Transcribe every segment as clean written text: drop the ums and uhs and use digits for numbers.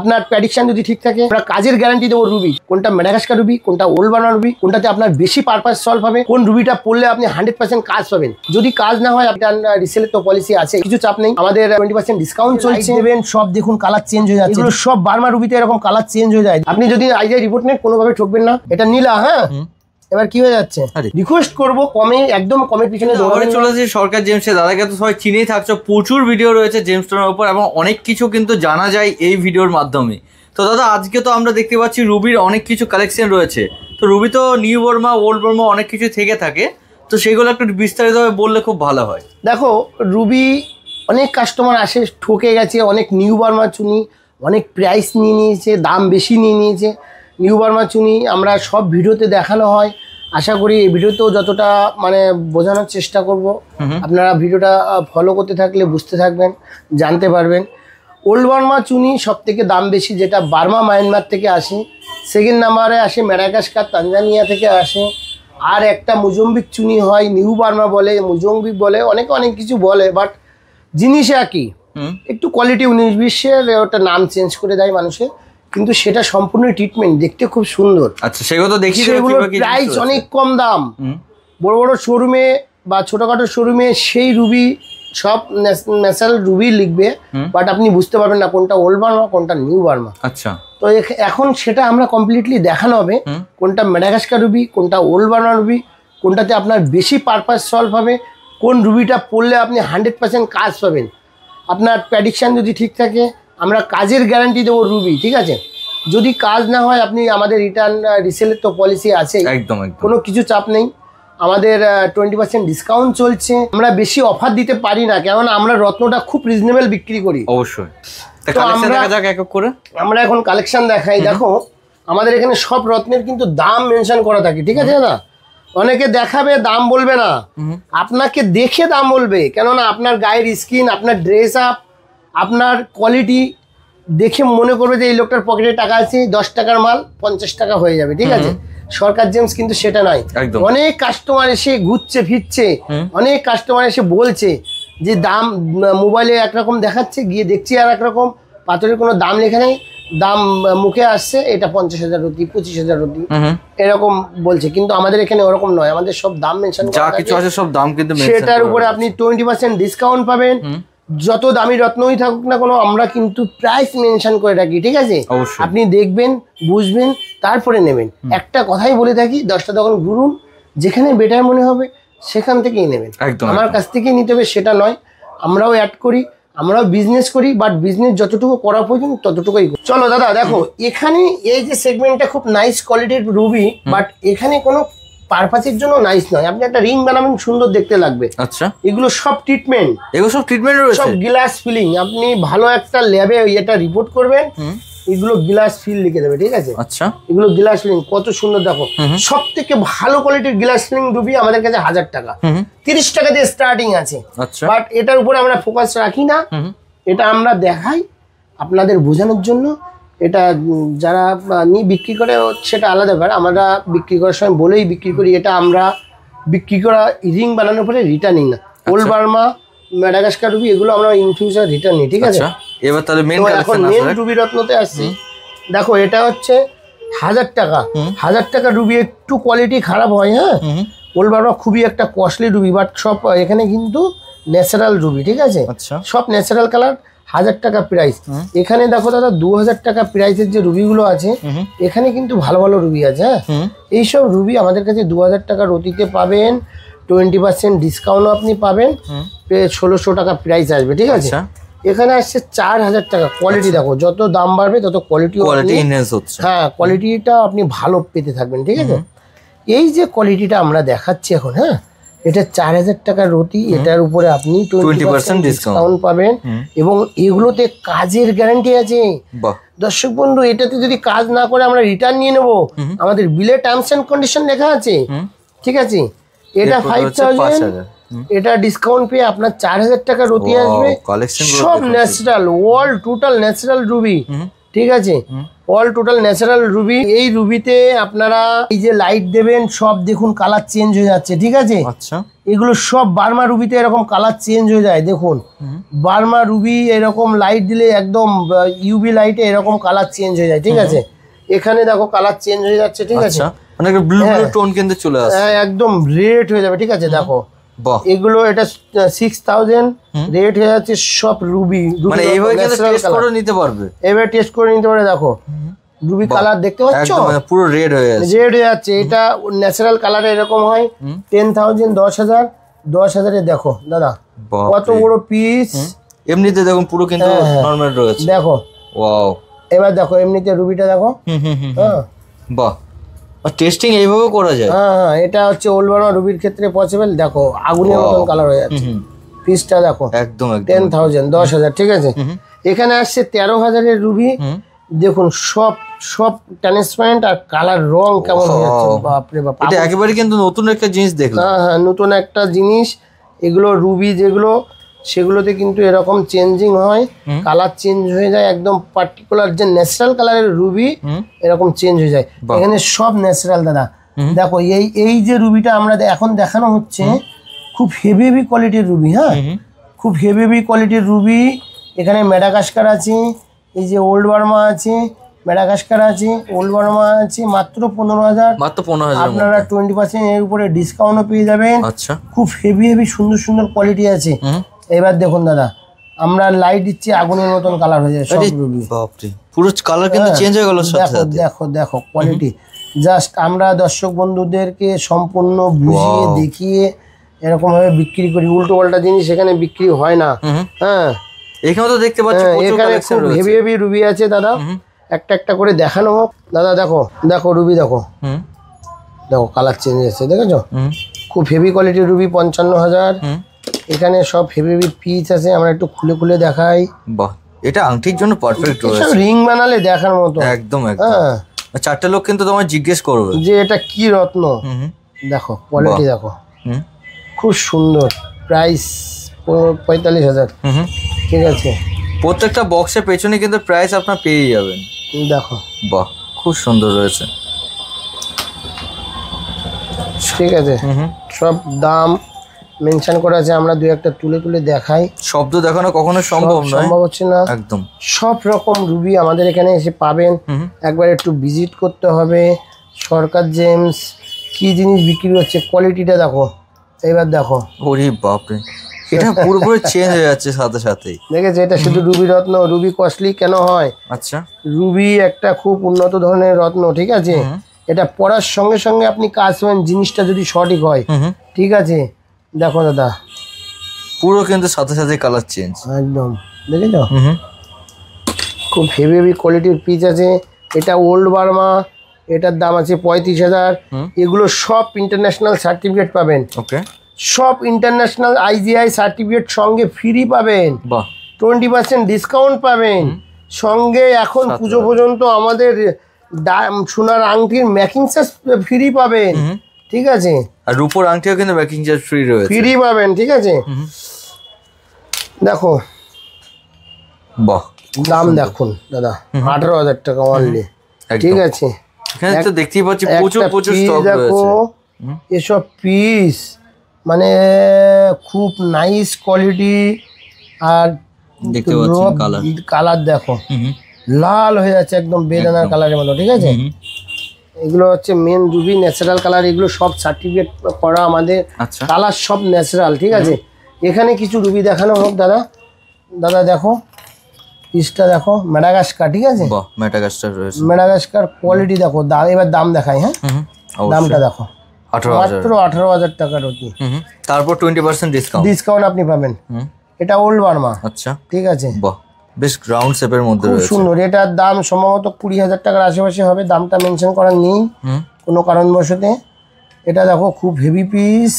আপনার প্রেডিকশন যদি ঠিক থাকে আমরা কাজের গ্যারান্টি দেবো। রুবি কোনটা ম্যাডাগাস্কার রুবি, কোনটা ওল্ড বার্মা রুবি, কোনটাতে আপনার বেশি পারপাস সলভ হবে, কোন রুবিটা পড়লে আপনি 100% কাজ পাবেন। যদি কাজ না হয় আপনার রিসেলের তো পলিসি আছে, কিছু চাপ নেই। আমাদের 20% ডিসকাউন্ট চলছে। দেবেন সব দেখুন কালার চেঞ্জ হয়ে যাচ্ছে, এগুলো সব বার্মা রুবিতে এরকম কালার চেঞ্জ হয়ে যায়। আপনি যদি আইডিয়া রিপোর্ট নেন কোনোভাবে ঠকবেন না। এটা নীলা, হ্যাঁ এবার কি হয়ে যাচ্ছে, রিকোয়েস্ট করবো কমে, একদম কমের পিছনে দৌড়াবেন। চলে আসছে সরকার জেমসে, দাদাকে তো সবাই চিনেই থাকছো, প্রচুর ভিডিও রয়েছে জেমস্টোনের উপর এবং অনেক কিছু কিন্তু জানা যায় এই ভিডিওর মাধ্যমে। তো দাদা আজকে তো আমরা দেখতে পাচ্ছি রুবির অনেক কিছু কালেকশন রয়েছে। তো রুবি তো নিউ বার্মা, ওল্ড বার্মা অনেক কিছু থেকে থাকে, তো সেগুলো একটু বিস্তারিতভাবে বললে খুব ভালো হয়। দেখো রুবি অনেক কাস্টমার আসে ঠকে গেছে, অনেক নিউ বার্মা চুনি অনেক প্রাইস নিয়ে নিয়েছে, দাম বেশি নিয়ে নিয়েছে। নিউ বার্মা চুনি আমরা সব ভিডিওতে দেখানো হয়, আশা করি এই ভিডিওতেও যতটা মানে বোঝানোর চেষ্টা করব। আপনারা ভিডিওটা ফলো করতে থাকলে বুঝতে থাকবেন, জানতে পারবেন। ওল্ড বার্মা চুনি সব থেকে দাম বেশি, যেটা বার্মা মায়ানমার থেকে আসে। সেকেন্ড নাম্বারে আসে ম্যাডাগাস্কার তানজানিয়া থেকে আসে। আর একটা মোজাম্বিক চুনি হয়, নিউ বার্মা বলে, মোজাম্বিক বলে, অনেকে অনেক কিছু বলে, বাট জিনিস একই, একটু কোয়ালিটি 19-20-এর ওটা নাম চেঞ্জ করে দেয় মানুষের, কিন্তু সেটা সম্পূর্ণ ট্রিটমেন্ট, দেখতে খুব সুন্দর। আচ্ছা সেগুলো তো দেখি, সেগুলোর প্রাইস অনেক কম দাম। বড় বড় শোরুমে বা ছোটখাটো শোরুমে সেই রুবি সব ন্যাচারাল রুবি লিখবে, বাট আপনি বুঝতে পারবেন না কোনটা ওল্ড বার্মা কোনটা নিউ বার্মা। আচ্ছা তো এখন সেটা আমরা কমপ্লিটলি দেখানো হবে, কোনটা ম্যাডাগাস্কার রুবি, কোনটা ওল্ড বার্মা রুবি, কোনটাতে আপনার বেশি পারপাস সলভ হবে, কোন রুবিটা পড়লে আপনি 100% কাজ পাবেন। আপনার প্রেডিকশন যদি ঠিক থাকে আমরা কাজের গ্যারান্টি দেবো রুবি, ঠিক আছে। যদি কাজ না হয় আপনি আমাদের রিটার্ন রিসেলের তো পলিসি আছে, একদম কোনো কিছু চাপ নেই। আমাদের 20% ডিসকাউন্ট চলছে। আমরা বেশি অফার দিতে পারি না, কেননা আমরা রত্নটা খুব রিজনেবল বিক্রি করি। অবশ্যই আমরা এখন কালেকশন দেখাই। দেখো আমাদের এখানে সব রত্নের কিন্তু দাম মেনশন করা থাকে, ঠিক আছে দাদা। অনেকে দেখাবে দাম বলবে না, আপনাকে দেখে দাম বলবে, কেননা আপনার গায়ের স্কিন, আপনার ড্রেস আপ, আপনার কোয়ালিটি দেখে মনে করবে যে এই লোকটার পকেটে টাকা আছে, 10 টাকার মাল 50 টাকা হয়ে যাবে, ঠিক আছে। সরকার জেমস কিন্তু সেটা নয়। অনেক কাস্টমার এসে ঘুরছে ফিরছে, অনেক কাস্টমার এসে বলছে যে দাম মোবাইলে একরকম দেখাচ্ছে, গিয়ে দেখছি আর একরকম, পাথরের কোনো দাম লেখা নেই, দাম মুখে আসছে এটা 50,000 রুপি, 25,000 রুপি এরকম বলছে, কিন্তু আমাদের এখানে ওরকম নয়। আমাদের সব দাম মেনশন যা কিছু আছে সব দাম কিন্তু সেটার উপরে আপনি 20% ডিসকাউন্ট পাবেন। যত দামি রত্নই থাকুক না কোনো, আমরা কিন্তু প্রাইস মেনশন করে রাখি, ঠিক আছে। আপনি দেখবেন, বুঝবেন, তারপরে নেবেন। একটা কথাই বলে থাকি, 10টা দোকান ঘুরুন, যেখানে বেটার মনে হবে সেখান থেকেই নেবেন। আমার কাছ থেকেই নিতে হবে সেটা নয়, আমরাও অ্যাড করি, আমরাও বিজনেস করি, বাট বিজনেস যতটুকু করা প্রয়োজন ততটুকুই। চলো দাদা দেখো, এখানে এই যে সেগমেন্টটা খুব নাইস কোয়ালিটির রুবি, বাট এখানে কোনো পারপাসের জন্য নাইস নয়। আপনি একটা রিং বানাবেন, সুন্দর দেখতে লাগবে। আচ্ছা এগুলো সব ট্রিটমেন্ট, এগুলো সব ট্রিটমেন্ট রয়েছে, সব গ্লাস ফিলিং। আপনি ভালো একটা ল্যাবে এটা রিপোর্ট করবেন, এগুলো গ্লাস ফিল লিখে দেবে, ঠিক আছে। আচ্ছা এগুলো গ্লাস ফিলিং কত সুন্দর দেখো। সব থেকে ভালো কোয়ালিটির গ্লাস ফিলিং রুবি আমাদের কাছে 1000 টাকা, 30 টাকা দিয়ে স্টার্টিং আছে। বাট এটার উপরে আমরা ফোকাস রাখি না, এটা আমরা দেখাই আপনাদের বোঝানোর জন্য। এটা যারা নিয়ে বিক্রি করে সেটা আলাদা ব্যাপার, আমরা বিক্রি করার সময় বলেই বিক্রি করি, এটা আমরা বিক্রি করা রিং বানানোর পরে রিটার্নিং না। ওল্ড বার্মা, ম্যাডাগাস্কার রুবি এগুলো আমরা ইন ফিউচার রিটার্ন নিই, ঠিক আছে। এবার তাহলে এখন মেন রুবি রত্নতে আসছি। দেখো এটা হচ্ছে 1000 টাকা, 1000 টাকা রুবি একটু কোয়ালিটি খারাপ হয়, হ্যাঁ। ওল্ড বার্মা খুবই একটা কস্টলি রুবি, বাট সব এখানে কিন্তু ন্যাচারাল রুবি, ঠিক আছে। সব ন্যাচারাল কালার, 1000 টাকা প্রাইস। এখানে দেখো দাদা 2000 টাকা প্রাইসের যে রুবিগুলো আছে, এখানে কিন্তু ভালো ভালো রুবি আছে, হ্যাঁ। এইসব রুবি আমাদের কাছে 2000 টাকা রতিতে পাবেন, 20% ডিসকাউন্টও আপনি পাবেন, 1600 টাকা প্রাইস আসবে, ঠিক আছে। এখানে আসছে 4000 টাকা। কোয়ালিটি দেখো, যত দাম বাড়বে তত কোয়ালিটি, হ্যাঁ কোয়ালিটিটা আপনি ভালো পেতে থাকবেন, ঠিক আছে। এই যে কোয়ালিটিটা আমরা দেখাচ্ছি এখন, হ্যাঁ, এটা 4000 টাকা রতি, এটার উপরে আপনি 20% ডিসকাউন্ট পাবেন, এবং এগুলোতে কাজের গ্যারান্টি আছে। দর্শক বন্ধু, এটাতে যদি কাজ না করে আমরা রিটার্ন নিয়ে নেবো, আমাদের বিলে টার্মস এন্ড কন্ডিশন লেখা আছে, ঠিক আছে। এটা 5000, এটা ডিসকাউন্ট পেয়ে আপনার 4000 টাকা রতি আসবে। সব natural, world total natural Ruby, ঠিক আছে, অল টোটাল ন্যাচারাল রুবি। এই রুবিতে আপনারা এই যে লাইট দেবেন সব দেখুন কালার চেঞ্জ হয়ে যাচ্ছে, ঠিক আছে। আচ্ছা, এগুলো সব বার্মা রুবিতে এরকম কালার চেঞ্জ হয়ে যায়, দেখুন বার্মা রুবি এরকম লাইট দিলে একদম ইউভি লাইটে এরকম কালার চেঞ্জ হয়ে যায়, ঠিক আছে। এখানে দেখো কালার চেঞ্জ হয়ে যাচ্ছে, ঠিক আছে, মানে ব্লু ব্লু টোন কিন্তু চলে আসছে, একদম রেড হয়ে যাবে, ঠিক আছে। দেখো এগুলো এটা 6000 রেট হয়ে যাচ্ছে, সব রুবি। মানে এইভাবে কিন্তু টেস্ট করে নিতে পারবে, এবারে টেস্ট করে নিতে পারে। দেখো রুবি কালার দেখতে পাচ্ছ, পুরো রেড হয়ে যাচ্ছে, রেড হয়ে যাচ্ছে। এটা ন্যাচারাল কালারে এরকম হয়। 10,000 10,000 10,000-এ দেখো দাদা কত বড় পিস। এমনিতে দেখুন পুরো কিন্তু নরমাল রয়েছে, দেখো ওয়াও। এবার দেখো এমনিতে রুবিটা দেখো, হ্যাঁ বাহ, টেস্টিং এইভাবে করা যায়। হ্যাঁ, এটা হচ্ছে ওল্ড বার্মা রুবির ক্ষেত্রে পসিবল। দেখো আগুনের মতন কালার হয়ে যাচ্ছে, পিসটা দেখো একদম 10,000 10,000, ঠিক আছে। এখানে আসছে 13,000-এর রুবি, দেখুন সব সব ট্রান্সপারেন্ট আর কালার রং কেমন হয়ে যাচ্ছে, বাপরে বাপ। এটা একেবারে কিন্তু নতুন একটা জিনিস দেখলাম। হ্যাঁ, নতুন একটা জিনিস। এগুলো রুবি যেগুলো সেগুলোতে কিন্তু এরকম চেঞ্জিং হয়, কালার চেঞ্জ হয়ে যায়, একদম পার্টিকুলার যে ন্যাচারাল কালারের রুবি এরকম চেঞ্জ হয়ে যায়। এখানে সব ন্যাচারাল দাদা। দেখো এই যে রুবিটা আমরা এখন দেখানো হচ্ছে খুব হেভি কোয়ালিটির রুবি, হ্যাঁ খুব হেভি কোয়ালিটির রুবি। এখানে ম্যাডাগাস্কার আছে, এই যে ওল্ড বার্মা আছে, ম্যাডাগাস্কার আছে, ওল্ড বার্মা আছে, মাত্র 15,000। মাত্র 15,000 আপনারা 20% এর উপরে ডিসকাউন্টও পেয়ে যাবেন। আচ্ছা, খুব হেভি সুন্দর সুন্দর কোয়ালিটি আছে। এবার দেখুন দাদা, আমরা লাইট দিচ্ছি আগুনের মতন কালার হয়ে যায় সব রুবি, বাপরে পুরো কালার কিন্তু চেঞ্জ হয়ে গেল। দেখো দেখো দেখো কোয়ালিটি। জাস্ট আমরা দর্শক বন্ধুদেরকে সম্পূর্ণ বুঝিয়ে দেখিয়ে এরকম ভাবে বিক্রি করি, উল্টো পাল্টা জিনিস এখানে বিক্রি হয় না। হ্যাঁ, এখানে তো দেখতে পাচ্ছি এখানে খুব হেভি রুবি আছে দাদা, একটা একটা করে দেখানো হোক। দাদা দেখো দেখো রুবি দেখো, দেখো কালার চেঞ্জ হয়েছে, দেখেছো খুব হেভি কোয়ালিটির রুবি 55,000। এখানে সব হেভি পিস আছে, আমরা একটু খুলে খুলে দেখাই। বাহ, এটা আংটির জন্য পারফেক্ট রয়েছে, রিং বানালে দেখার মতো একদম একদম। হ্যাঁ, চারটে লোক কিন্তু তোমায় জিজ্ঞেস করবে যে এটা কি রত্ন। দেখো কোয়ালিটি দেখো, খুব সুন্দর। প্রাইস 45,000, ঠিক আছে। প্রত্যেকটা বক্সের পেছনে কিন্তু প্রাইস আপনার পেয়ে যাবেন। দেখো বাহ, খুব সুন্দর রয়েছে, ঠিক আছে। সব দাম মেনশন করা আছে, আমরা দুই একটা তুলে তুলে দেখাই। শব্দ দেখানো কখনো সম্ভব হচ্ছে না, একদম। সব রকম রুবি আমাদের এখানে এসে পাবেন, একবার একটু ভিজিট করতে হবে। সরকার জেমস কি জিনিস বিক্রি হচ্ছে, কোয়ালিটিটা দেখো। এবার দেখো, ওরে বাপরে, এটা পুরোপুরি চেঞ্জ হয়ে যাচ্ছে সাথে সাথেই। দেখেছো, এটা শুধু রুবি রত্ন। রুবি কস্টলি কেন হয়? আচ্ছা, রুবি একটা খুব উন্নত ধরনের রত্ন, ঠিক আছে। এটা পড়ার সঙ্গে সঙ্গে আপনি কাজ পাবেন, জিনিসটা যদি সঠিক হয়, ঠিক আছে। দেখো দাদা পুরো কিন্তু সাথে সাথে কালার চেঞ্জ, একদম দেখেছো, খুব হেভি কোয়ালিটির পিস আছে। এটা ওল্ড বার্মা, এটার দাম আছে 35,000। এগুলো সব ইন্টারন্যাশনাল সার্টিফিকেট পাবেন, ওকে। সব ইন্টারন্যাশনাল IGI সার্টিফিকেট সঙ্গে ফ্রি পাবেন, 20% ডিসকাউন্ট পাবেন সঙ্গে। এখন পুজো পর্যন্ত আমাদের সোনার আংটির মেকিং চার্জ ফ্রি পাবেন, ঠিক আছে। আর রূপোর আংটিও কিন্তু মেকিং চার্জ ফ্রি রয়েছে, ফ্রি পাবেন, ঠিক আছে। দেখো বাহ, দাম দেখুন দাদা, 18,000 টাকা অনলি, ঠিক আছে। এখানে তো দেখতেই পাচ্ছি প্রচুর প্রচুর স্টক দেখো এসব পিস, মানে খুব নাইস কোয়ালিটি। আর দেখতে পাচ্ছেন কালার দেখো, লাল হয়ে যাচ্ছে একদম বেদানার কালারের মতো, ঠিক আছে। এগুলো হচ্ছে মেন রুবি ন্যাচারাল কালার, এগুলো সব সার্টিফিকেট করা আমাদের, কালার সব ন্যাচারাল, ঠিক আছে। এখানে কিছু রুবি দেখানো হোক দাদা। দাদা দেখো পিসটা দেখো, ম্যাডাগাস্কার, ঠিক আছে। ম্যাডাগাস্কার কোয়ালিটি দেখো। এবার দাম দেখাই, হ্যাঁ দামটা দেখো, মাত্র 18,000 টাকার রুবি। তারপর 20% ডিসকাউন্ট আপনি পাবেন। এটা ওল্ড বার্মা, আচ্ছা, ঠিক আছে। বেশ রাউন্ড শেপের মধ্যে খুব সুন্দর। এটার দাম সম্ভবত 20,000 টাকার আশেপাশে হবে, দামটা মেনশন করা নেই কোনো কারণবশতে। এটা দেখো খুব হেভি পিস,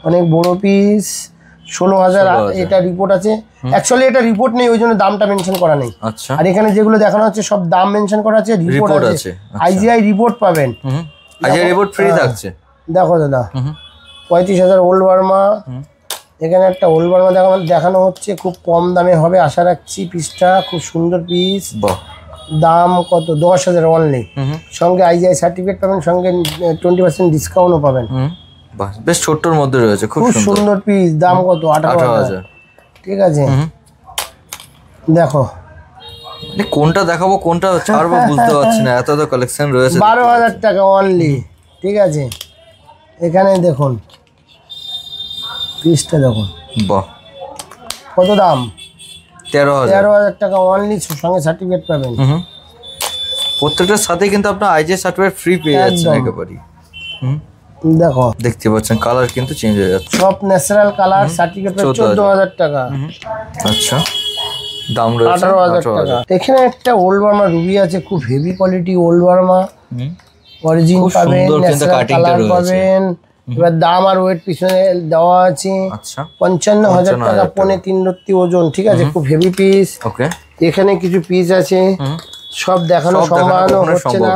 অনেক বড় পিস, 16,000। এটা রিপোর্ট আছে, অ্যাকচুয়ালি এটা রিপোর্ট নেই, ওই জন্য দামটা মেনশন করা নেই। আর এখানে যেগুলো দেখানো হচ্ছে সব দাম মেনশন করা আছে, রিপোর্ট আছে, IGI রিপোর্ট পাবেন, IGI রিপোর্ট ফ্রি থাকছে। দেখো দাদা 35,000 ওল্ড বার্মা। এখানে একটা ওল্ড বার্মা দেখানো হচ্ছে, খুব কম দামে হবে আশা রাখছি। পিসটা খুব সুন্দর পিস, দাম কত 10,000 অনলি, সঙ্গে আইজিআই সার্টিফিকেট পাবেন, সঙ্গে 20% ডিসকাউন্টও পাবেন। বাহ, বেশ ছোট্টর মধ্যে রয়েছে, খুব সুন্দর পিস। দাম কত 18,000। ঠিক আছে, দেখো কোনটা দেখাবো কোনটা ছাড়বো বুঝতে পারছি না, এত তো কালেকশন রয়েছে। 12,000 টাকা অনলি। ঠিক আছে, এখানে দেখুন পিসটা দেখুন, বাহ কত দাম 13,000 টাকা অনলি, সঙ্গে সার্টিফিকেট পাবেন। প্রত্যেকটার সাথে কিন্তু আপনার আইজিআই সার্টিফিকেট ফ্রি পেয়ে যাচ্ছেন একেবারে। দেখো দেখতে পাচ্ছেন কালার কিন্তু চেঞ্জ হয়ে যাচ্ছে, সব ন্যাচারাল কালার। সার্টিফিকেট 14,000 টাকা। আচ্ছা, দাম রয়েছে 18,000 টাকা। এখানে একটা ওল্ড বার্মা রুবি আছে, খুব heavy quality old Burma, origin পাবেন, ন্যাচারাল কালার পাবেন। এবার দাম আর ওয়েট পিছনে দেওয়া আছে। আচ্ছা, 55,000 টাকা, 3.5 রত্তি ওজন। ঠিক আছে, খুব হেভি পিস। ওকে, এখানে কিছু পিস আছে, সব দেখানো সম্ভব হচ্ছে না।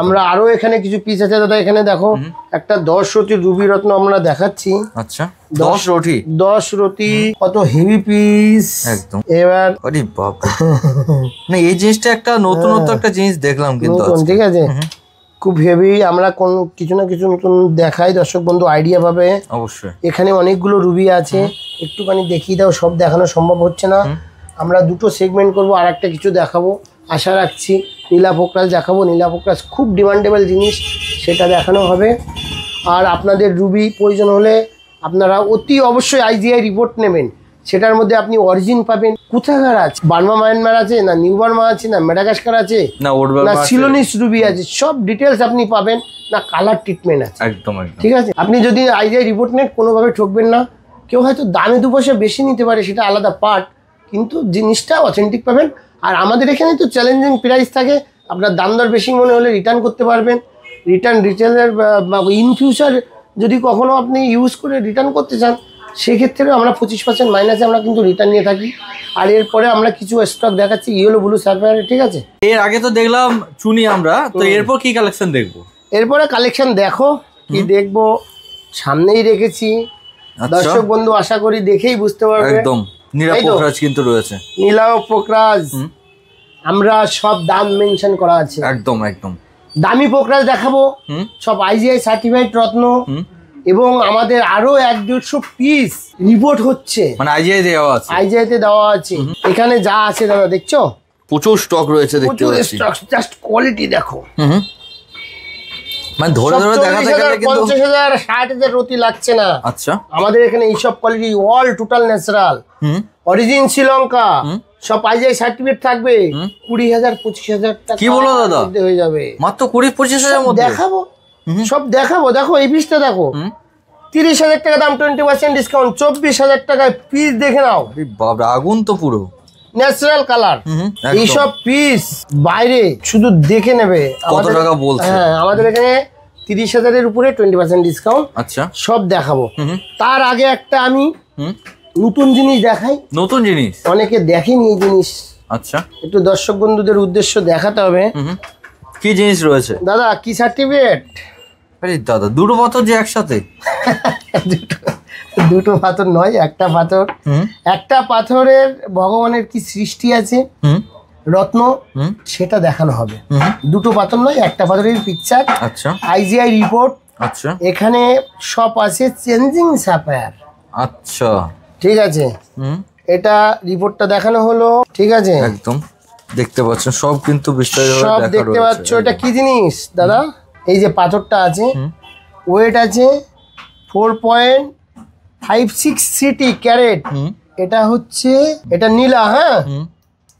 আমরা আরো এখানে কিছু পিস আছে দাদা, এখানে দেখো একটা 10 রতি রুবি রত্ন আমরা দেখাচ্ছি। আচ্ছা, 10 রতি কত হেভি পিস একদম। এবার আরে বাপ না, এই জিনিসটা একটা নতুনত্ব একটা জিনিস দেখলাম কিন্তু। ঠিক আছে, খুব হেভি। আমরা কোন কিছু না কিছু নতুন দেখাই, দর্শক বন্ধু আইডিয়া পাবে অবশ্যই। এখানে অনেকগুলো রুবি আছে, একটুখানি দেখিয়ে দাও। সব দেখানো সম্ভব হচ্ছে না, আমরা দুটো সেগমেন্ট করবো, আর একটা কিছু দেখাবো আশা রাখছি। নীলা পোকরাজ দেখাবো, নীলা পোকরাজ খুব ডিমান্ডেবল জিনিস, সেটা দেখানো হবে। আর আপনাদের রুবি প্রয়োজন হলে আপনারা অতি অবশ্যই আইজিআই রিপোর্ট নেবেন, সেটার মধ্যে আপনি অরিজিন পাবেন। কোথাকার আছে, বার্মা মায়ানমার আছে না, নিউ বার্মা আছে না, মেডাগাস্কার আছে না, সিলোনিস রুবি আছে, সব ডিটেলস আপনি পাবেন। না কালার ট্রিটমেন্ট আছে, একদম। ঠিক আছে, আপনি যদি আইজিআই রিপোর্ট নেন কোনোভাবে ঠকবেন না। কেউ হয়তো দামে 2 পয়সা বেশি নিতে পারে, সেটা আলাদা পার্ট, কিন্তু জিনিসটা অথেন্টিক পাবেন। আর আমাদের এখানে তো চ্যালেঞ্জিং প্রাইস থাকে, আপনার দাম দর বেশি মনে হলে রিটার্ন করতে পারবেন। রিটার্ন রিটেলের ইন ফিউচার যদি কখনো আপনি ইউজ করে রিটার্ন করতে চান, সেক্ষেত্রে আমরা 25% মাইনাসে আমরা কিন্তু রিটার্ন নিয়ে থাকি। আর এরপরে আমরা কিছু স্টক দেখাচ্ছি ইয়েলো ব্লু সাফায়ার। ঠিক আছে, এর আগে তো দেখলাম চুনি আমরা, তো এরপর কি কালেকশন দেখবো? এরপরে কালেকশন দেখো কি দেখবো, সামনেই রেখেছি। দর্শক বন্ধু আশা করি দেখেই বুঝতে পারবে। একদম নীলা পোকরাজ কিন্তু রয়েছে, নীলা পোকরাজ আমরা সব দাম মেনশন করা আছে, একদম একদম দামি পোকরাজ দেখাবো, সব আইজিআই সার্টিফাইড রত্ন। এবং আমাদের আরো 1-150 পিস রিপোর্ট হচ্ছে, মানে আইজিআই দেওয়া আছে, আইজিআই তে দেওয়া আছে। এখানে যা আছে দাদা দেখছো, প্রচুর স্টক রয়েছে, দেখতে পাচ্ছি। জাস্ট কোয়ালিটি দেখো, মানে ধরে ধরে দেখাতে গেলে কিন্তু 50,000 60,000 রতি লাগছে না। আচ্ছা, আমাদের এখানে এই সব quality all total natural, origin Sri Lanka, সব আইজিআই সার্টিফিকেট থাকবে। 20,000 25,000 টাকা কি বলো দাদা হয়ে যাবে, মাত্র 20-25,000 মধ্যে দেখাবো, সব দেখাবো। দেখো এই পিসটা দেখো, 30,000 টাকা দাম, 20% ডিসকাউন্ট, 24,000 টাকায় পিস দেখে নাও। বাবা আগুন তো পুরো ন্যাচারাল কালার। এইসব পিস বাইরে শুধু দেখে নেবে কত টাকা বলছে। হ্যাঁ, আমাদের এখানে 30,000-এর উপরে 20% ডিসকাউন্ট। আচ্ছা, সব দেখাবো। তার আগে একটা আমি নতুন জিনিস দেখাই, নতুন জিনিস অনেকে দেখেনি এই জিনিস। আচ্ছা, একটু দর্শক বন্ধুদের উদ্দেশ্য দেখাতে হবে। কি জিনিস রয়েছে দাদা, কি সার্টিফিকেট? আরে দাদা দুটো পাথর যে একসাথে দুটো পাথর নয়, একটা পাথর। একটা পাথরের ভগবানের কি সৃষ্টি আছে, রত্ন, সেটা দেখানো হবে। দুটো পাথর নয়, একটা পাথরের পিকচার। আচ্ছা, আইজিআই রিপোর্ট। আচ্ছা, এখানে সব আছে চেঞ্জিং সাফায়ার। আচ্ছা, ঠিক আছে, এটা রিপোর্টটা দেখানো হলো। ঠিক আছে, একদম দেখতে পাচ্ছেন সব কিন্তু বিস্তারিত সব দেখতে পাচ্ছ। এটা কি জিনিস দাদা, এই যে পাথরটা আছে, ওয়েট আছে 4.56 ক্যারেট। এটা হচ্ছে, এটা নীলা। হ্যাঁ,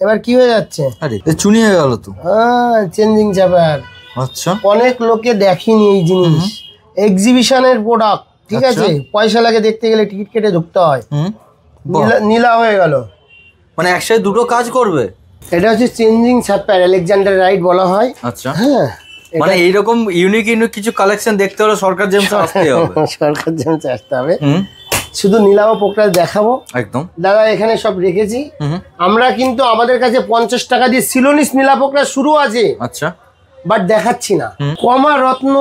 এবার কি হয়ে যাচ্ছে, আরে চুনি হয়ে গেল তো। হ্যাঁ, চেঞ্জিং চাপার। আচ্ছা, অনেক লোকে দেখেনি এই জিনিস, এক্সিবিশনের প্রোডাক্ট। ঠিক আছে, পয়সা লাগে দেখতে গেলে, টিকিট কেটে ঢুকতে হয়। নীলা হয়ে গেল, মানে একসাথে দুটো কাজ করবে। এটা হচ্ছে চেঞ্জিং সাফায়ার, আলেকজান্ডার রাইট বলা হয়। আচ্ছা, হ্যাঁ, মানে এইরকম ইউনিক ইউনিক কিছু কালেকশন দেখতে হলে সরকার জেমসে আসতে হবে, সরকার জেমসে আসতে হবে। শুধু নীলা পোকরাজ দেখাবো একদম দাদা, এখানে সব রেখেছি আমরা। কিন্তু আমাদের কাছে 50 টাকা দিয়ে সিলোনিস নীলা পোকরাজ শুরু আছে। আচ্ছা, বাট দেখাচ্ছি না। কমা রত্ন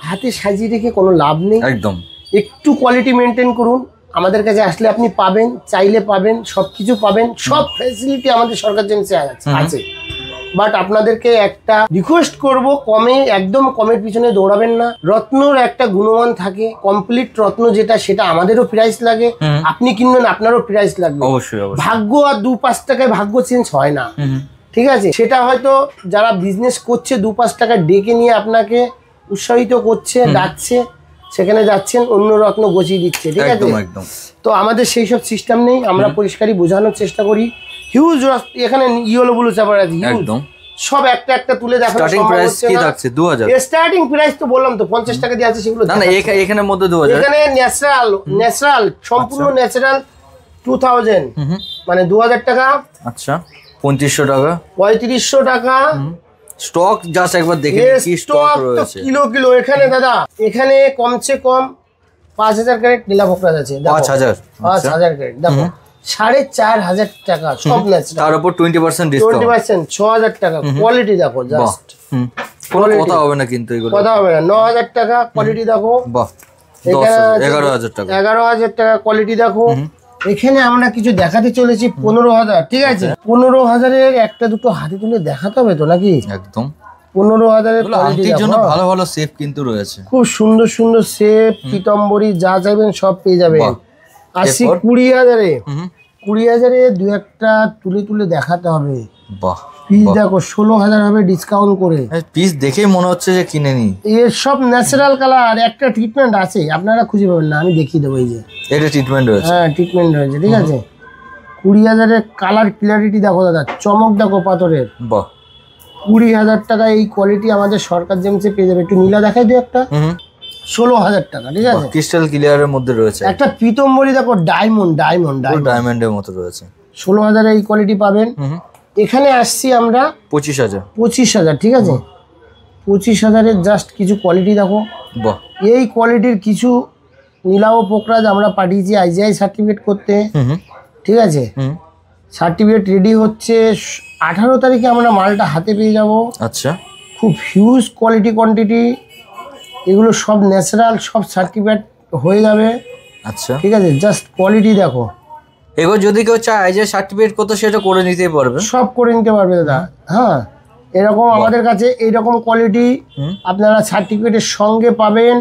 হাতে সাজিয়ে রেখে কোনো লাভ নেই, একদম। একটু কোয়ালিটি মেনটেন করুন, আমাদের কাছে আসলে আপনি পাবেন, চাইলে পাবেন, সবকিছু পাবেন, সব ফ্যাসিলিটি আমাদের সরকার জেমসে আছে। বাট আপনাদেরকে একটা রিকোয়েস্ট করব, কমে একদম কমের পিছনে দৌড়াবেন না। রত্নর একটা গুণমান থাকে, কমপ্লিট রত্ন যেটা সেটা আমাদেরও প্রাইস লাগে, আপনি কিনবেন আপনারও প্রাইস লাগবে। অবশ্যই অবশ্যই। ভাগ্য আর 2-5 টাকায় ভাগ্য চেঞ্জ হয় না, ঠিক আছে? সেটা হয়তো যারা বিজনেস করছে 2-5 টাকা ডেকে নিয়ে আপনাকে উৎসাহিত করছে, ডাকছে, সেখানে যাচ্ছেন, অন্য রত্ন গছিয়ে দিচ্ছে, ঠিক আছে? একদম একদম। তো আমাদের সেই সব সিস্টেম নেই, আমরা পরিষ্কারই বোঝানোর চেষ্টা করি। হিউজ এখানে ইয়েলো ব্লু চাপার আছে, একদম সব একটা একটা তুলে দেখানো স্টার্টিং সম্ভব প্রাইস হচ্ছে কি না। থাকছে? 2000। স্টার্টিং প্রাইস তো বললাম তো 50 টাকা দিয়ে আছে, সেগুলো না না, এখানে মধ্যে 2000। এখানে ন্যাচারাল সম্পূর্ণ ন্যাচারাল 2000, মানে 2000 টাকা। আচ্ছা, 2500 টাকা, 3500 টাকা। স্টক জাস্ট একবার দেখে নিন কি স্টক রয়েছে। কিলো কিলো এখানে দাদা, এখানে কমসে কম 5000 ক্যারেট নীলা পোকরাজ আছে। 5000, 5000 ক্যারেট দেখো, 4500 টাকা সব ন্যাচারাল। তার উপর 20% ডিসকাউন্ট, 20% 6000 টাকা। কোয়ালিটি দেখো জাস্ট, কোনো কথা হবে না কিন্তু এগুলো, কথা হবে না। 9000 টাকা কোয়ালিটি দেখো। বাহ, 11000 টাকা, 11000 টাকা কোয়ালিটি দেখো। এখানে আমরা কিছু দেখাতে চলেছি 15000, ঠিক আছে? 15000-এর একটা দুটো হাতে তুলে দেখাতে হবে তো নাকি? একদম 15000-এর কোয়ালিটি আংটির জন্য দেখো, ভালো ভালো শেপ কিন্তু রয়েছে, খুব সুন্দর সুন্দর শেপ, পিতম্বরী যা চাইবেন সব পেয়ে যাবেন। বাহ। আসি এরপর? 20000-এ, 20000-এ দু একটা তুলে তুলে দেখাতে হবে। বাহ, পিস দেখো 16000 হবে ডিসকাউন্ট করে। পিস দেখেই মনে হচ্ছে যে কিনে নি। এর সব ন্যাচারাল কালার, একটা ট্রিটমেন্ট আছে, আপনারা খুঁজে পাবেন না, আমি দেখিয়ে দেবো। এই যে এটা ট্রিটমেন্ট রয়েছে, হ্যাঁ ট্রিটমেন্ট রয়েছে, ঠিক আছে? 20000-এর কালার ক্লিয়ারিটি দেখো দাদা, চমক দেখো পাথরের। বাহ, 20000 টাকা এই কোয়ালিটি আমাদের সরকার জেমসে পেয়ে যাবে। একটু নীলা দেখাই দিও একটা, 16000 টাকা, ঠিক আছে? ক্রিস্টাল ক্লিয়ারের মধ্যে রয়েছে, একটা পিতম্বরী দেখো, ডায়মন্ড ডায়মন্ড ডায়মন্ড, ডায়মন্ডের মতো রয়েছে, 16000-এ এই কোয়ালিটি পাবেন। এখানে আসছি আমরা 25000, 25000, ঠিক আছে? 25000-এর জাস্ট কিছু কোয়ালিটি দেখো। বাহ, এই কোয়ালিটির কিছু নীলা ও পোকরাজ আমরা পাঠিয়েছি আইজিআই সার্টিফিকেট করতে, ঠিক আছে? সার্টিফিকেট রেডি হচ্ছে, 18 তারিখে আমরা মালটা হাতে পেয়ে যাব। আচ্ছা, খুব হিউজ কোয়ালিটি কোয়ান্টিটি, এগুলো সব ন্যাচারাল, সব সার্টিফিকেট হয়ে যাবে, আচ্ছা, ঠিক আছে? জাস্ট কোয়ালিটি দেখো। এবার যদি কেউ চায় যে সার্টিফিকেট করতে, সেটা করে নিতেই পারবে, সব করে নিতে পারবে দাদা। হ্যাঁ, এরকম আমাদের কাছে এইরকম কোয়ালিটি আপনারা সার্টিফিকেটের সঙ্গে পাবেন।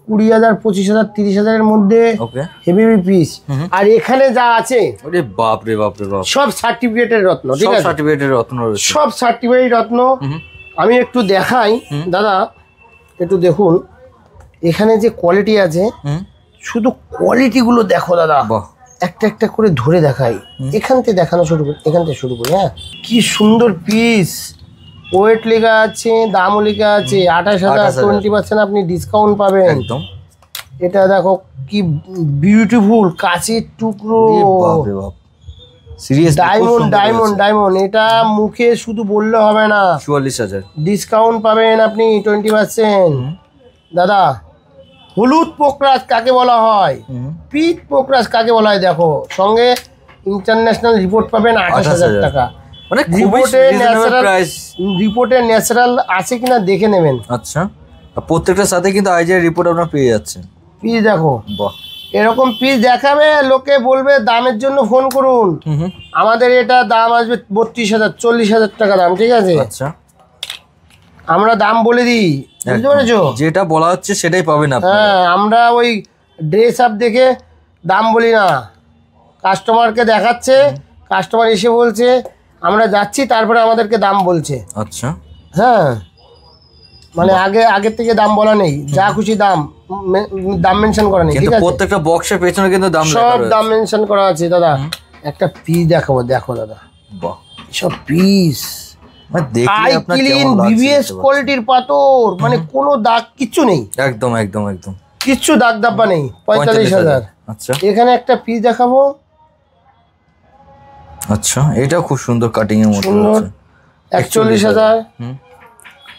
20000, 25000, 30000-এর মধ্যে ওকে, হেভি পিস। আর এখানে যা আছে ওরে বাপ রে বাপ রে বাপ, সব সার্টিফিকেটের রত্ন, ঠিক সব আছে? সার্টিফিকেটের রত্ন রয়েছে, সব সার্টিফিকেট রত্ন। আমি একটু দেখাই দাদা, একটু দেখুন এখানে যে কোয়ালিটি আছে, শুধু কোয়ালিটিগুলো দেখো দাদা, বাহ, একটা একটা করে ধরে দেখাই। এখান থেকে দেখানো শুরু করি, এখান থেকে শুরু করি। হ্যাঁ, কি সুন্দর পিস, ওয়েট লেখা আছে, দামও লেখা আছে, 28000, 20% আপনি ডিসকাউন্ট পাবেন। একদম। এটা দেখো কি বিউটিফুল কাচের টুকরো, বাপ রে বাপ, সিরিয়াসলি ডায়মন্ড ডায়মন্ড ডায়মন্ড। এটা মুখে শুধু বললে হবে না, 44000, ডিসকাউন্ট পাবেন আপনি 20%। দাদা, হলুদ পোকরাজ কাকে বলা হয়, পিট পোকরাজ কাকে বলা হয় দেখো, সঙ্গে ইন্টারন্যাশনাল রিপোর্ট পাবেন 28000 টাকা। মানে রিপোর্টে ন্যাচারাল আছে কিনা দেখে নেবেন। আচ্ছা, আর প্রত্যেকটার সাথে কিন্তু আইজিআই রিপোর্ট আপনারা পেয়ে যাচ্ছেন। পিস দেখো, বাহ, এরকম পিস দেখাবে, লোকে বলবে দামের জন্য ফোন করুন। আমাদের এটা দাম আসবে 32000, 40000 টাকা দাম, ঠিক আছে? আচ্ছা, আমরা দাম বলে দিই, বুঝতে পেরেছো? যেটা বলা হচ্ছে সেটাই পাবেন আপনি। হ্যাঁ, আমরা ওই ড্রেস আপ দেখে দাম বলি না, কাস্টমারকে দেখাচ্ছে, কাস্টমার এসে বলছে আমরা যাচ্ছি, তারপরে আমাদেরকে দাম বলছে। আচ্ছা, হ্যাঁ, মানে আগের থেকে দাম বলা নেই, যা খুশি দাম মেনশন করা নেই, ঠিক কিন্তু আছে? প্রত্যেকটা বক্সের পেছনে কিন্তু দাম লেখা সব রয়েছে। দাম মেনশন করা আছে দাদা। একটা পিস দেখাবো, দেখো দাদা, বাহ, সব পিস মানে দেখলে আই আপনার ক্লিন কেমন লাগছে বিবিএস দেখতে কোয়ালিটির পাথর, মানে কোনো দাগ কিচ্ছু নেই, পাচ্ছেন। একদম একদম একদম, কিচ্ছু দাগ দাব্বা নেই। 45000। আচ্ছা, এখানে একটা পিস দেখাবো, আচ্ছা, এটা খুব সুন্দর কাটিং এর মতো সুন্দর, রয়েছে। 41000।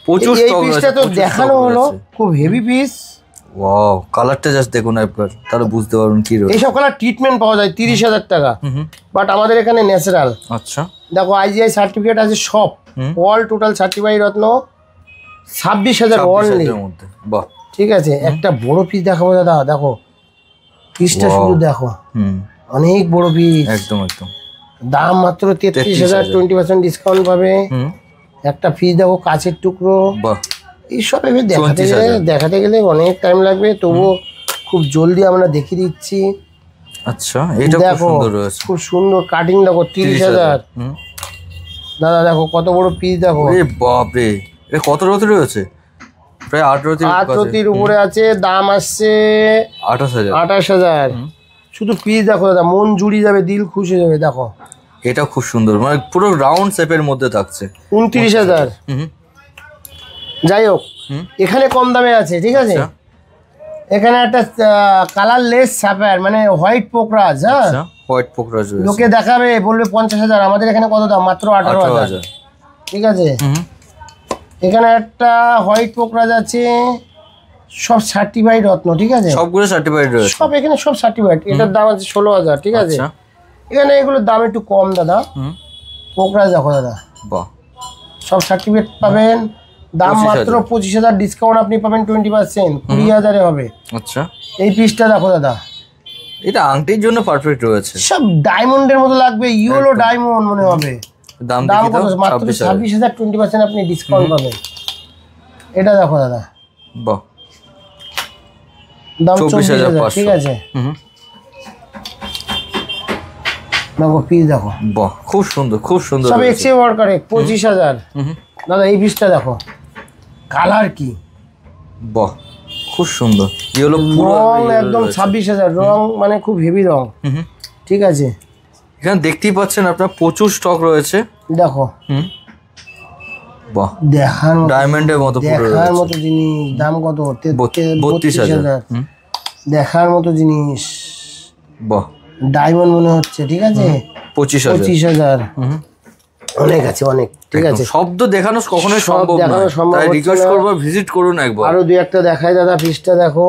প্রচুর এই স্টক পিসটা তো দেখানো হলো, খুব হেভি পিস। ওয়াও, কালারটা জাস্ট দেখুন একবার, তাহলে বুঝতে পারবেন কি রয়েছে। এইসব কালার ট্রিটমেন্ট পাওয়া যায় 30000 টাকা, বাট আমাদের এখানে ন্যাচারাল। আচ্ছা, দেখো আইজিআই সার্টিফিকেট আছে সব, অল টোটাল সার্টিফাইড রত্ন 26000 অনলি, 26,000 মধ্যে। বাহ, ঠিক আছে? একটা বড় পিস দেখাবো দাদা, দেখো পিসটা শুধু দেখো, অনেক বড় পিস, একদম একদম, দাম মাত্র 33000, 20% ডিসকাউন্ট পাবে। একটা পিস দেখো কাঁচের টুকরো। বাহ, এইসব এবার দেখাতে গেলে অনেক টাইম লাগবে, তবুও খুব জলদি আমরা দেখিয়ে দিচ্ছি। আচ্ছা, এটা খুব দেখো সুন্দর রয়েছে, খুব সুন্দর কাটিং দেখো, 30,000। দাদা দেখো কত বড় পিস দেখো। এ বাপ রে, এটা কত রতি রয়েছে? প্রায় 8 রতির উপরে আছে। দাম আসছে 28,000। 28,000। শুধু পিস দেখো দাদা, মন জুড়িয়ে যাবে, দিল খুশি হয়ে যাবে। দেখো এটা খুব সুন্দর, মানে পুরো রাউন্ড শেপের মধ্যে থাকছে। 29,000। যাই হোক, এখানে কম দামে আছে, ঠিক আছে। এখানে একটা কালারলেস স্যাফায়ার, মানে হোয়াইট পোকরাজ। হ্যাঁ, হোয়াইট পোকরাজ রয়েছে। লোকে দেখাবে বলবে 50,000, আমাদের এখানে কত দাম? মাত্র 18,000। ঠিক আছে। এখানে একটা হোয়াইট পোকরাজ আছে, সব সার্টিফাইড রত্ন, ঠিক আছে। সবগুলো সার্টিফাইড রয়েছে, সব এখানে সব সার্টিফাইড। এটার দাম আছে 16,000, ঠিক আছে। এখানে এগুলোর দাম একটু কম দাদা। পোকরাজ দেখো দাদা, বাহ, সব সার্টিফিকেট পাবেন। দাম মাত্র 25,000, ডিসকাউন্ট আপনি পাবেন 20%, 20,000 হবে। আচ্ছা, এই পিসটা দেখো দাদা, এটা আংটির জন্য পারফেক্ট রয়েছে। সব ডায়মন্ডের মতো লাগবে, ইয়েলো ডায়মন্ড মনে হবে। দাম কত? মাত্র 26,000, 20% আপনি ডিসকাউন্ট পাবেন। এটা দেখো দাদা, বাহ, দাম 24,000, ঠিক আছে। দেখো পিস দেখো, বাহ, খুব সুন্দর, খুব সুন্দর। সব এক্সে ওয়ার্কারে 25,000। দাদা এই পিসটা দেখো, কালার কি, বাহ, খুব সুন্দর। ইয়েলো পুরো রং একদম 26,000, রং মানে খুব হেভি রং, ঠিক আছে। এখানে দেখতেই পাচ্ছেন আপনার প্রচুর স্টক রয়েছে। দেখো, বাহ, দেখার মতো, ডায়মন্ডের মতো পুরো দেখার মতো জিনিস। দাম কত? 32,000। দেখার মতো জিনিস, বাহ, ডায়মন্ড মনে হচ্ছে, ঠিক আছে। 25,000। অনেক আছে, অনেক, ঠিক আছে। শব্দ দেখানো কখনোই সম্ভব না, তাই রিকোয়েস্ট করব ভিজিট করুন একবার। আরো দুই একটা দেখাই দাদা, পিসটা দেখো,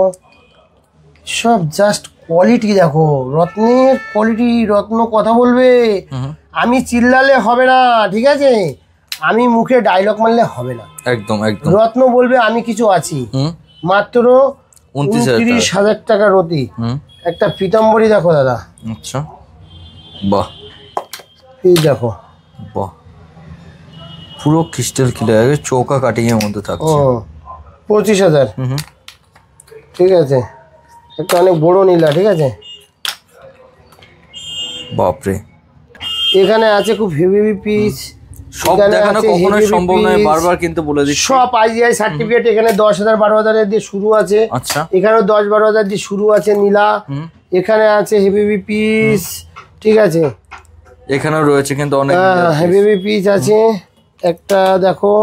সব জাস্ট কোয়ালিটি দেখো, রত্নের কোয়ালিটি। রত্ন কথা বলবে, আমি চিল্লালে হবে না, ঠিক আছে। আমি মুখে ডায়লগ মারলে হবে না, একদম একদম। রত্ন বলবে আমি কিছু আছি। মাত্র 29,000 টাকা রতি। একটা পীতাম্বরী দেখো দাদা। আচ্ছা, বাহ, এই দেখো, বাহ, পুরো ক্রিস্টাল ক্লিয়ার, চৌকা কাটিং এর মধ্যে থাকছে। 25,000, ঠিক আছে। একটা অনেক বড় নীলা, ঠিক আছে। বাপরে, এখানে আছে খুব হেভি পিস। সব দেখানো কখনোই সম্ভব নয়, বারবার কিন্তু বলে দিচ্ছি। সব আইজিআই সার্টিফিকেট। এখানে 10,000, 12,000 দিয়ে শুরু আছে। আচ্ছা, এখানেও 10, 12,000 দিয়ে শুরু আছে নীলা। এখানে আছে হেভি পিস, ঠিক আছে। এখানেও রয়েছে কিন্তু অনেক হেভি পিস আছে। একটা দেখো,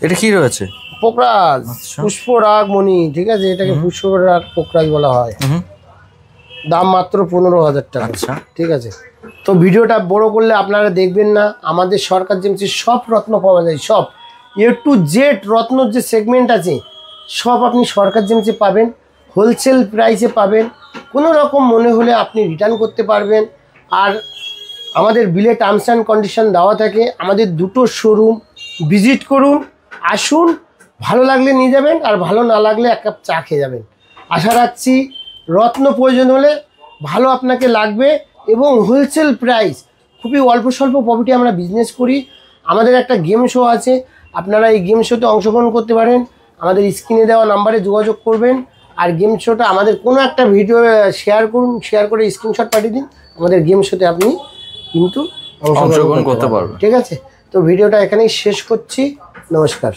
এটা কি রয়েছে? পোকরাজ, পুষ্পরাগ মণি, ঠিক আছে। এটাকে পুষ্পরাগ পোকরাজ বলা হয়। দাম মাত্র 15,000 টাকা, ঠিক আছে। তো ভিডিওটা বড় করলে আপনারা দেখবেন না। আমাদের সরকার জেমসে সব রত্ন পাওয়া যায়, সব A to Z রত্নর যে সেগমেন্ট আছে সব আপনি সরকার জেমসে পাবেন, হোলসেল প্রাইসে পাবেন। কোনো রকম মনে হলে আপনি রিটার্ন করতে পারবেন। আর আমাদের বিলে টার্মস অ্যান্ড কন্ডিশন দেওয়া থাকে। আমাদের দুটো শোরুম ভিজিট করুন, আসুন, ভালো লাগলে নিয়ে যাবেন, আর ভালো না লাগলে এক কাপ চা খেয়ে যাবেন। আশা রাখছি রত্ন প্রয়োজন হলে ভালো আপনাকে লাগবে, এবং হোলসেল প্রাইস, খুবই অল্প স্বল্প প্রফিটে আমরা বিজনেস করি। আমাদের একটা গেম শো আছে, আপনারা এই গেম শোতে অংশগ্রহণ করতে পারেন। আমাদের স্ক্রিনে দেওয়া নাম্বারে যোগাযোগ করবেন, আর গেম শোটা আমাদের কোনো একটা ভিডিও শেয়ার করুন, শেয়ার করে স্ক্রিনশট পাঠিয়ে দিন। আমাদের গেম শোতে আপনি কিন্তু অংশগ্রহণ করতে পারবেন, ঠিক আছে। তো ভিডিওটা এখানেই শেষ করছি, নমস্কার।